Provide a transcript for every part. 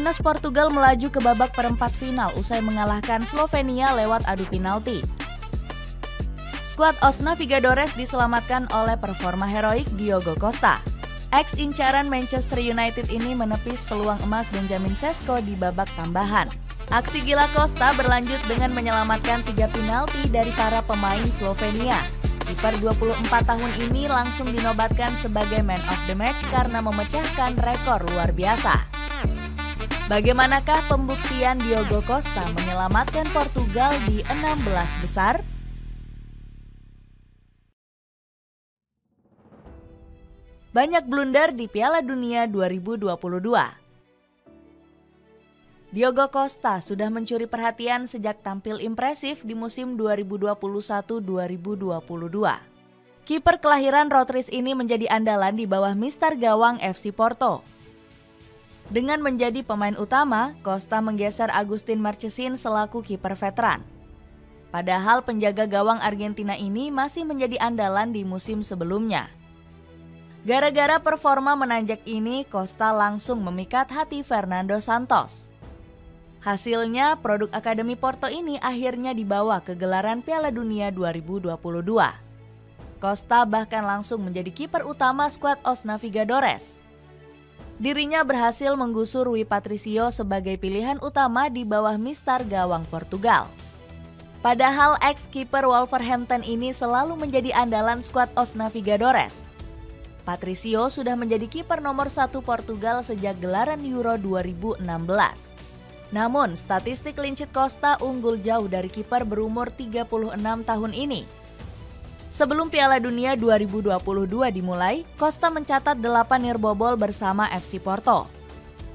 Timnas Portugal melaju ke babak perempat final usai mengalahkan Slovenia lewat adu penalti. Skuad Os Navigadores diselamatkan oleh performa heroik Diogo Costa. Ex-incaran Manchester United ini menepis peluang emas Benjamin Sesko di babak tambahan. Aksi gila Costa berlanjut dengan menyelamatkan 3 penalti dari para pemain Slovenia. Kiper 24 tahun ini langsung dinobatkan sebagai man of the match karena memecahkan rekor luar biasa. Bagaimanakah pembuktian Diogo Costa menyelamatkan Portugal di 16 besar? Banyak blunder di Piala Dunia 2022. Diogo Costa sudah mencuri perhatian sejak tampil impresif di musim 2021-2022. Kiper kelahiran Rotris ini menjadi andalan di bawah mister gawang FC Porto. Dengan menjadi pemain utama, Costa menggeser Agustin Marchesin selaku kiper veteran. Padahal penjaga gawang Argentina ini masih menjadi andalan di musim sebelumnya. Gara-gara performa menanjak ini, Costa langsung memikat hati Fernando Santos. Hasilnya, produk Akademi Porto ini akhirnya dibawa ke gelaran Piala Dunia 2022. Costa bahkan langsung menjadi kiper utama skuad Os Navigadores. Dirinya berhasil menggusur Rui Patricio sebagai pilihan utama di bawah mister gawang Portugal. Padahal ex-kiper Wolverhampton ini selalu menjadi andalan skuad Os Navigadores. Patricio sudah menjadi kiper nomor 1 Portugal sejak gelaran Euro 2016. Namun, statistik clean sheet Costa unggul jauh dari kiper berumur 36 tahun ini. Sebelum Piala Dunia 2022 dimulai, Costa mencatat 8 nirbobol bersama FC Porto.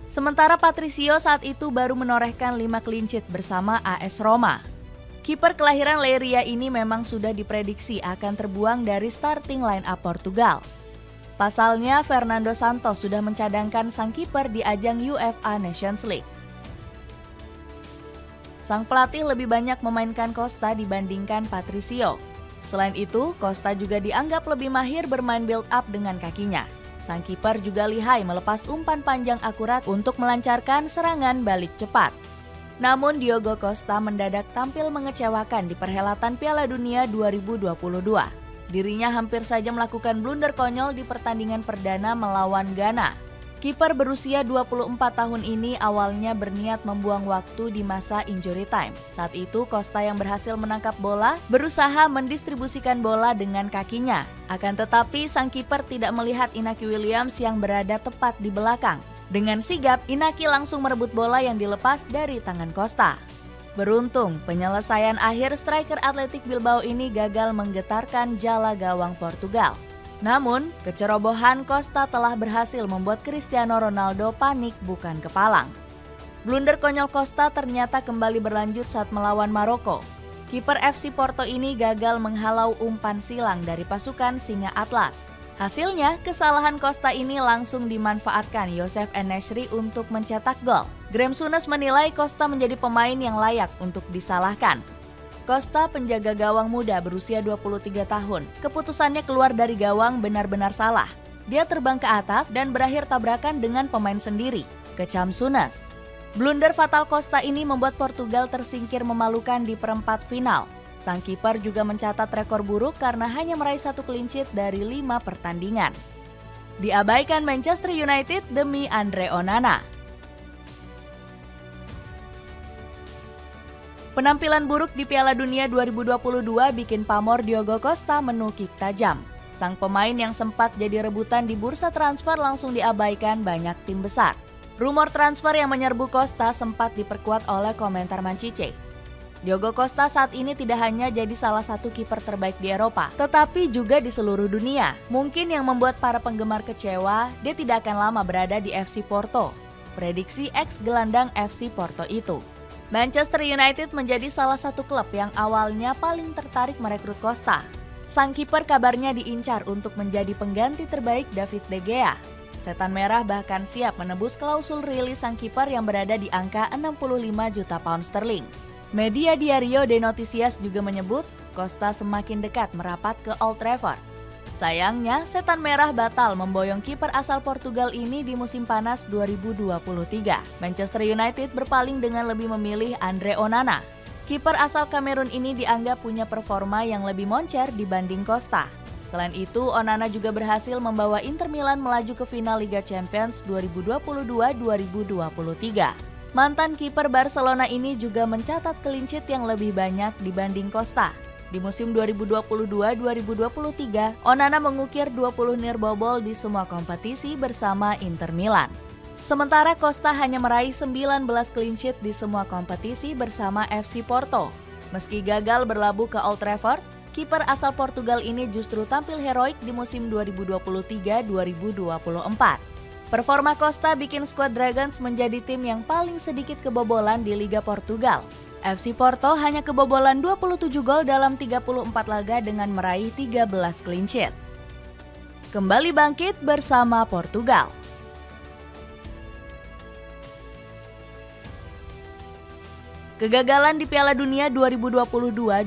Sementara Patricio saat itu baru menorehkan 5 clean sheet bersama AS Roma. Kiper kelahiran Leiria ini memang sudah diprediksi akan terbuang dari starting line up Portugal. Pasalnya, Fernando Santos sudah mencadangkan sang kiper di ajang UEFA Nations League. Sang pelatih lebih banyak memainkan Costa dibandingkan Patricio. Selain itu, Costa juga dianggap lebih mahir bermain build up dengan kakinya. Sang kiper juga lihai melepas umpan panjang akurat untuk melancarkan serangan balik cepat. Namun Diogo Costa mendadak tampil mengecewakan di perhelatan Piala Dunia 2022. Dirinya hampir saja melakukan blunder konyol di pertandingan perdana melawan Ghana. Kiper berusia 24 tahun ini awalnya berniat membuang waktu di masa injury time. Saat itu Costa yang berhasil menangkap bola berusaha mendistribusikan bola dengan kakinya. Akan tetapi sang kiper tidak melihat Inaki Williams yang berada tepat di belakang. Dengan sigap, Inaki langsung merebut bola yang dilepas dari tangan Costa. Beruntung, penyelesaian akhir striker Athletic Bilbao ini gagal menggetarkan jala gawang Portugal. Namun, kecerobohan Costa telah berhasil membuat Cristiano Ronaldo panik bukan kepalang. Blunder konyol Costa ternyata kembali berlanjut saat melawan Maroko. Kiper FC Porto ini gagal menghalau umpan silang dari pasukan Singa Atlas. Hasilnya, kesalahan Costa ini langsung dimanfaatkan Youssef En-Nesyri untuk mencetak gol. Graham Souness menilai Costa menjadi pemain yang layak untuk disalahkan. Costa, penjaga gawang muda berusia 23 tahun. Keputusannya keluar dari gawang benar-benar salah. Dia terbang ke atas dan berakhir tabrakan dengan pemain sendiri, kecam Souness. Blunder fatal Costa ini membuat Portugal tersingkir memalukan di perempat final. Sang kiper juga mencatat rekor buruk karena hanya meraih 1 clean sheet dari 5 pertandingan. Diabaikan Manchester United demi Andre Onana. Penampilan buruk di Piala Dunia 2022 bikin pamor Diogo Costa menukik tajam. Sang pemain yang sempat jadi rebutan di bursa transfer langsung diabaikan banyak tim besar. Rumor transfer yang menyerbu Costa sempat diperkuat oleh komentar Mancice. Diogo Costa saat ini tidak hanya jadi salah satu kiper terbaik di Eropa, tetapi juga di seluruh dunia. Mungkin yang membuat para penggemar kecewa, dia tidak akan lama berada di FC Porto. Prediksi ex-gelandang FC Porto itu. Manchester United menjadi salah satu klub yang awalnya paling tertarik merekrut Costa. Sang kiper kabarnya diincar untuk menjadi pengganti terbaik David De Gea. Setan Merah bahkan siap menebus klausul rilis sang kiper yang berada di angka 65 juta pound sterling. Media Diario de Noticias juga menyebut Costa semakin dekat merapat ke Old Trafford. Sayangnya, setan merah batal memboyong kiper asal Portugal ini di musim panas 2023. Manchester United berpaling dengan lebih memilih Andre Onana. Kiper asal Kamerun ini dianggap punya performa yang lebih moncer dibanding Costa. Selain itu, Onana juga berhasil membawa Inter Milan melaju ke final Liga Champions 2022-2023. Mantan kiper Barcelona ini juga mencatat clean sheet yang lebih banyak dibanding Costa. Di musim 2022-2023, Onana mengukir 20 nirbobol di semua kompetisi bersama Inter Milan. Sementara Costa hanya meraih 19 clean sheet di semua kompetisi bersama FC Porto. Meski gagal berlabuh ke Old Trafford, kiper asal Portugal ini justru tampil heroik di musim 2023-2024. Performa Costa bikin skuad Dragons menjadi tim yang paling sedikit kebobolan di Liga Portugal. FC Porto hanya kebobolan 27 gol dalam 34 laga dengan meraih 13 clean sheet. Kembali bangkit bersama Portugal. Kegagalan di Piala Dunia 2022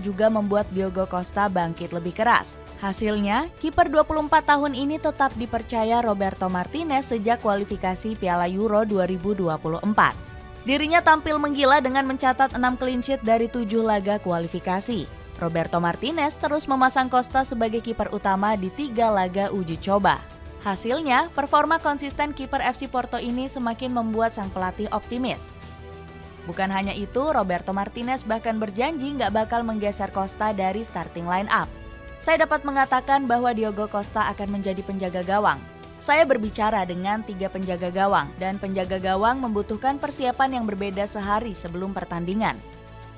juga membuat Diogo Costa bangkit lebih keras. Hasilnya, kiper 24 tahun ini tetap dipercaya Roberto Martinez sejak kualifikasi Piala Euro 2024. Dirinya tampil menggila dengan mencatat 6 clean sheet dari 7 laga kualifikasi. Roberto Martinez terus memasang Costa sebagai kiper utama di 3 laga uji coba. Hasilnya, performa konsisten kiper FC Porto ini semakin membuat sang pelatih optimis. Bukan hanya itu, Roberto Martinez bahkan berjanji nggak bakal menggeser Costa dari starting line up. Saya dapat mengatakan bahwa Diogo Costa akan menjadi penjaga gawang. Saya berbicara dengan 3 penjaga gawang, dan penjaga gawang membutuhkan persiapan yang berbeda sehari sebelum pertandingan.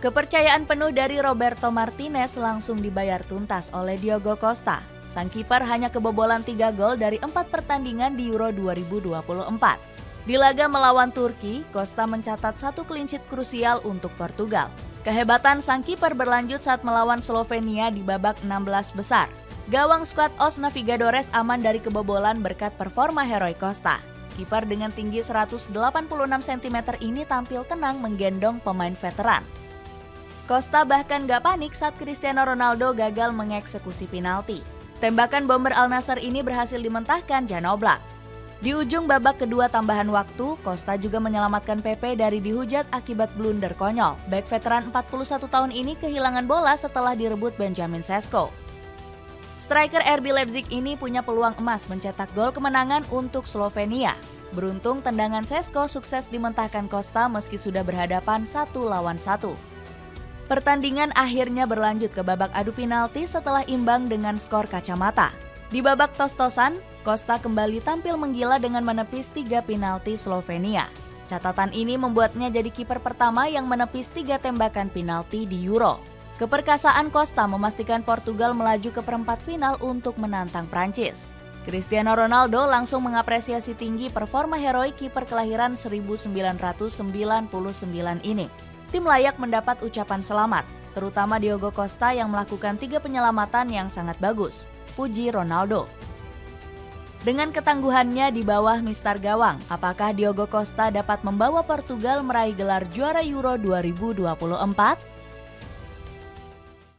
Kepercayaan penuh dari Roberto Martinez langsung dibayar tuntas oleh Diogo Costa. Sang kiper hanya kebobolan 3 gol dari 4 pertandingan di Euro 2024. Di laga melawan Turki, Costa mencatat 1 clean sheet krusial untuk Portugal. Kehebatan sang kiper berlanjut saat melawan Slovenia di babak 16 besar. Gawang skuad Os Navigadores aman dari kebobolan berkat performa heroik Costa. Kiper dengan tinggi 186 cm ini tampil tenang menggendong pemain veteran. Costa bahkan gak panik saat Cristiano Ronaldo gagal mengeksekusi penalti. Tembakan bomber Al Nassr ini berhasil dimentahkan Jan Oblak. Di ujung babak kedua tambahan waktu, Costa juga menyelamatkan Pepe dari dihujat akibat blunder konyol. Bek veteran 41 tahun ini kehilangan bola setelah direbut Benjamin Sesko. Striker RB Leipzig ini punya peluang emas mencetak gol kemenangan untuk Slovenia. Beruntung tendangan Sesko sukses dimentahkan Costa meski sudah berhadapan 1 lawan 1. Pertandingan akhirnya berlanjut ke babak adu penalti setelah imbang dengan skor kacamata. Di babak tos-tosan, Costa kembali tampil menggila dengan menepis 3 penalti Slovenia. Catatan ini membuatnya jadi kiper pertama yang menepis 3 tembakan penalti di Euro. Keperkasaan Costa memastikan Portugal melaju ke perempat final untuk menantang Prancis. Cristiano Ronaldo langsung mengapresiasi tinggi performa heroik kiper kelahiran 1999 ini. Tim layak mendapat ucapan selamat, terutama Diogo Costa yang melakukan 3 penyelamatan yang sangat bagus. Puji Ronaldo. Dengan ketangguhannya di bawah mistar gawang, apakah Diogo Costa dapat membawa Portugal meraih gelar juara Euro 2024?